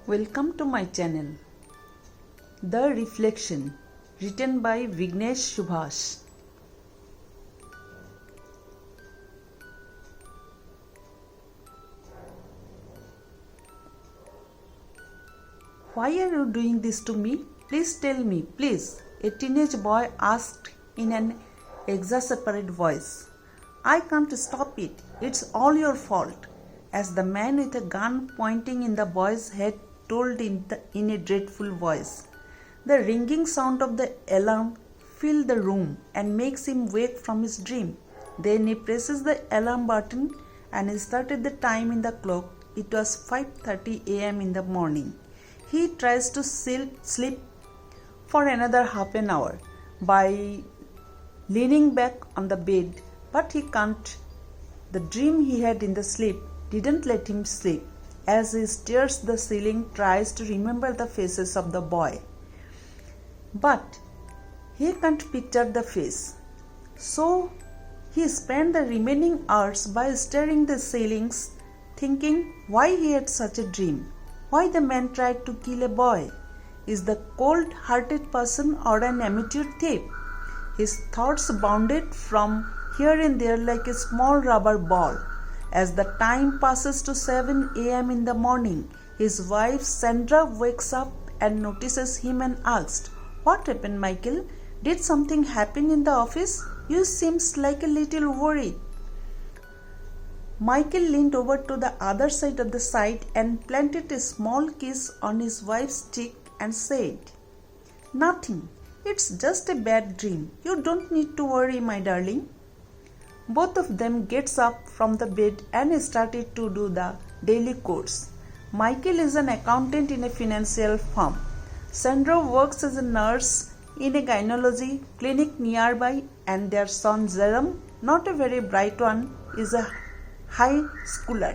Welcome to my channel. The Reflection, written by Vignesh Subhash. Why are you doing this to me? Please tell me, please, a teenage boy asked in an exasperated voice. I can't stop it. It's all your fault, as the man with a gun pointing in the boy's head told in a dreadful voice. The ringing sound of the alarm filled the room and makes him wake from his dream. Then he presses the alarm button and he started the time in the clock. It was 5:30 a.m. in the morning. He tries to sleep for another half an hour by leaning back on the bed, but he can't. The dream he had in the sleep didn't let him sleep. As he stares the ceiling, tries to remember the faces of the boy, but he can't picture the face. So he spent the remaining hours by staring the ceilings, thinking why he had such a dream, why the man tried to kill a boy. Is the cold-hearted person or an amateur thief? His thoughts bounded from here and there like a small rubber ball. As the time passes to 7 a.m. in the morning, his wife Sandra wakes up and notices him and asks, "What happened, Michael? Did something happen in the office? You seems like a little worried." Michael leaned over to the other side of the side and planted a small kiss on his wife's cheek and said, "Nothing. It's just a bad dream. You don't need to worry, my darling." Both of them gets up from the bed and started to do the daily chores. Michael is an accountant in a financial firm. Sandra works as a nurse in a gynecology clinic nearby, and their son Jerome, not a very bright one, is a high schooler.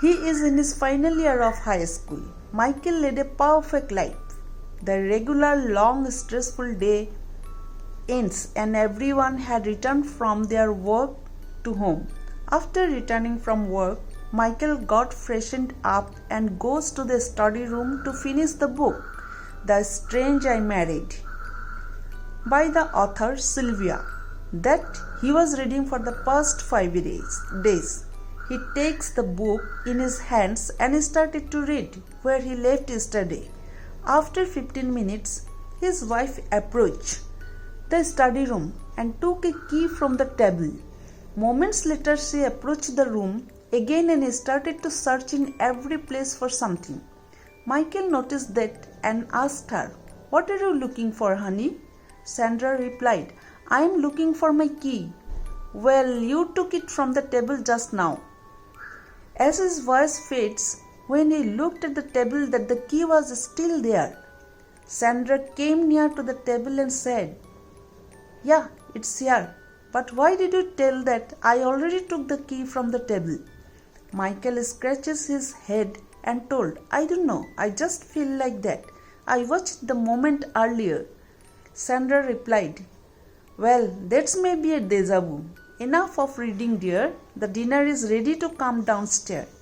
He is in his final year of high school. Michael led a perfect life. The regular long stressful day ends and everyone had returned from their work to home. After returning from work, Michael got freshened up and goes to the study room to finish the book, The Strange I Married, by the author Sylvia, that he was reading for the past 5 days. He takes the book in his hands and started to read where he left yesterday. After 15 minutes, his wife approached the study room and took a key from the table. Moments later, she approached the room again and started to search in every place for something. Michael noticed that and asked her, "What are you looking for, honey?" Sandra replied, "I am looking for my key." "Well, you took it from the table just now." As his voice fades, when he looked at the table, that the key was still there. Sandra came near to the table and said, "Yeah, it's here. But why did you tell that I already took the key from the table?" Michael scratches his head and told, "I don't know. I just feel like that. I watched the moment earlier." Sandra replied, "Well, that's maybe a deja vu. Enough of reading, dear. The dinner is ready to come downstairs."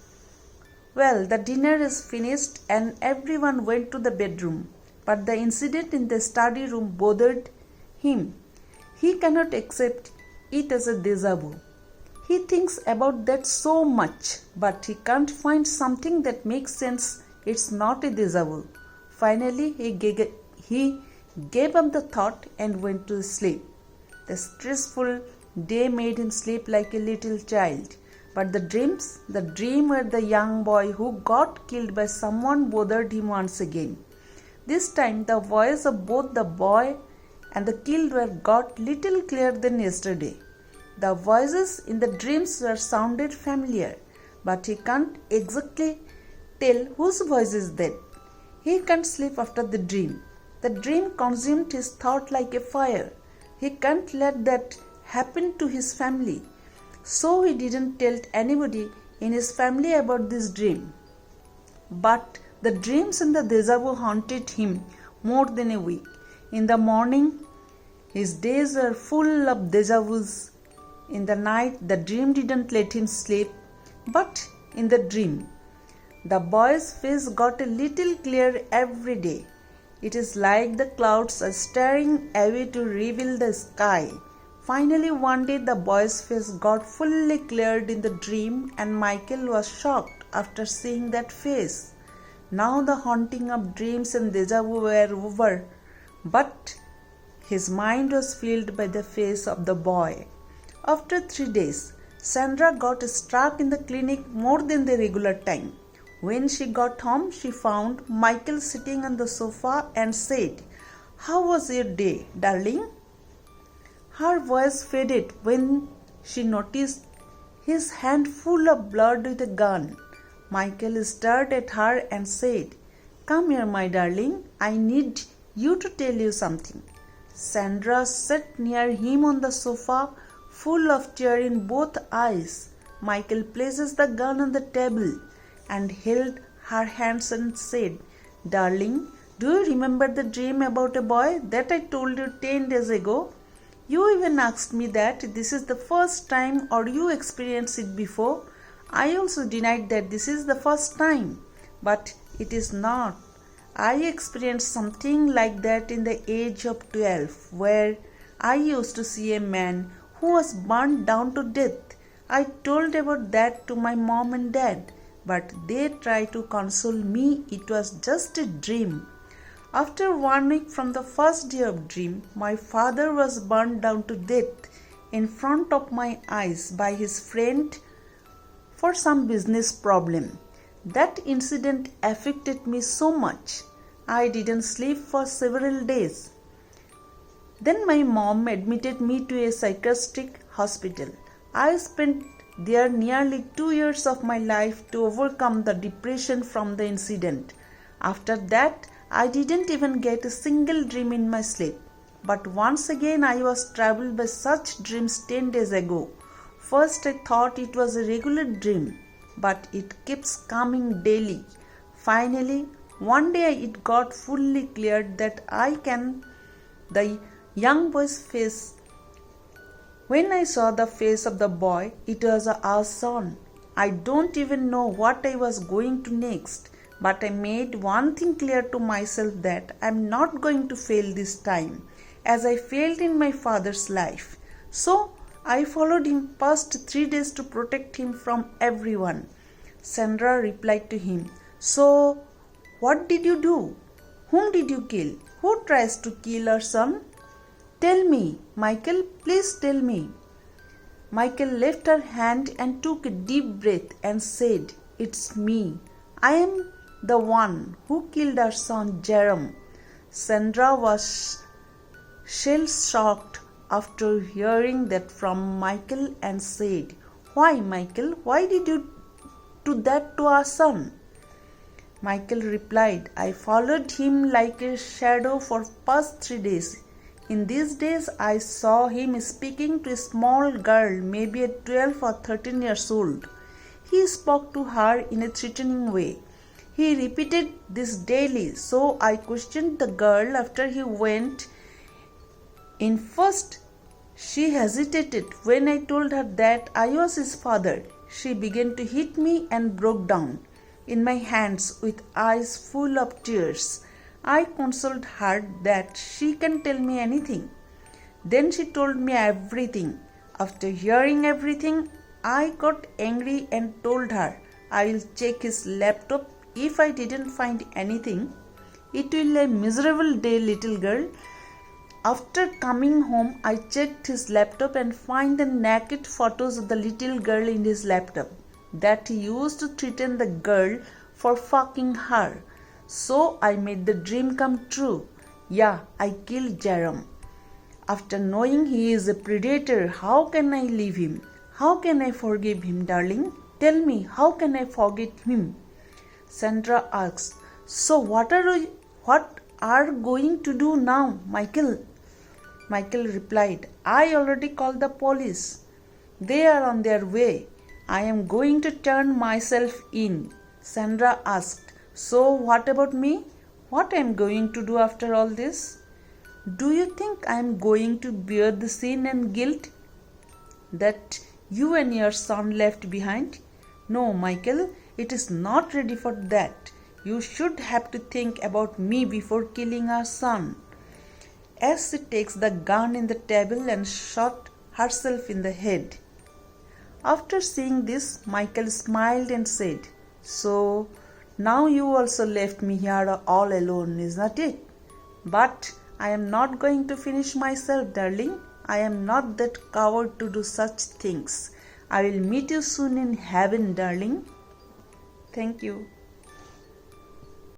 Well, the dinner is finished and everyone went to the bedroom. But the incident in the study room bothered him. He cannot accept it as a deja vu. He thinks about that so much, but he can't find something that makes sense. It's not a deja vu. Finally, he gave up the thought and went to sleep. The stressful day made him sleep like a little child. But the dream where the young boy who got killed by someone bothered him once again. This time, the voice of both the boy and the killed were got little clearer than yesterday. The voices in the dreams were sounded familiar, but he can't exactly tell whose voice is that. He can't sleep after the dream. The dream consumed his thought like a fire. He can't let that happen to his family. So he didn't tell anybody in his family about this dream. But the dreams and the deja vu haunted him more than a week. In the morning, his days were full of deja vus. In the night, the dream didn't let him sleep. But in the dream, The boy's face got a little clearer every day. It is like the clouds are staring away to reveal the sky. Finally, one day the boy's face got fully cleared in the dream, and Michael was shocked after seeing that face. Now the haunting of dreams and deja vu were over, but his mind was filled by the face of the boy. After 3 days, Sandra got struck in the clinic more than the regular time. When she got home, she found Michael sitting on the sofa and said, "How was your day, darling?" Her voice faded when she noticed his hand full of blood with a gun. Michael stared at her and said, "Come here, my darling. I need you to tell you something." Sandra sat near him on the sofa, full of tear in both eyes. Michael places the gun on the table and held her hands and said, "Darling, do you remember the dream about a boy that I told you 10 days ago? You even asked me that this is the first time or you experienced it before. I also denied that this is the first time, but it is not. I experienced something like that in the age of 12, where I used to see a man who was burned down to death. I told about that to my mom and dad, but they tried to console me. It was just a dream. After 1 week from the first day of dream, my father was burned down to death in front of my eyes by his friend for some business problem. That incident affected me so much. I didn't sleep for several days. Then my mom admitted me to a psychiatric hospital. I spent there nearly 2 years of my life to overcome the depression from the incident. After that, I didn't even get a single dream in my sleep. But once again I was troubled by such dreams 10 days ago. First I thought it was a regular dream, but it keeps coming daily. Finally, one day it got fully cleared that the young boy's face. When I saw the face of the boy, it was our son. I don't even know what I was going to next. But I made one thing clear to myself, that I am not going to fail this time, as I failed in my father's life. So I followed him past 3 days to protect him from everyone. Sandra replied to him, "So, what did you do? Whom did you kill? Who tries to kill our son? Tell me, Michael, please tell me." Michael left her hand and took a deep breath and said, "It's me. I am the one who killed our son Jerome." Sandra was shell-shocked after hearing that from Michael and said, "Why, Michael, why did you do that to our son?" Michael replied, "I followed him like a shadow for past 3 days. In these days I saw him speaking to a small girl, maybe 12 or 13 years old. He spoke to her in a threatening way. He repeated this daily, so I questioned the girl after he went in. First, she hesitated. When I told her that I was his father, she began to hit me and broke down in my hands with eyes full of tears. I consoled her that she can tell me anything. Then she told me everything. After hearing everything, I got angry and told her I will check his laptop. If I didn't find anything, it will be a miserable day, little girl. After coming home, I checked his laptop and find the naked photos of the little girl in his laptop that he used to threaten the girl for fucking her. So I made the dream come true. Yeah, I killed Jerome. After knowing he is a predator, how can I leave him? How can I forgive him, darling? Tell me, how can I forget him?" Sandra asked, "So what are going to do now, Michael?" Michael replied, "I already called the police. They are on their way. I am going to turn myself in." Sandra asked, "So what about me? What I am going to do after all this? Do you think I am going to bear the sin and guilt that you and your son left behind?" "No, Michael, It is not ready for that. You should have to think about me before killing our son." As she takes the gun in the table and shot herself in the head. After seeing this, Michael smiled and said, "So, now you also left me here all alone, isn't it? But I am not going to finish myself, darling. I am not that coward to do such things. I will meet you soon in heaven, darling." Thank you.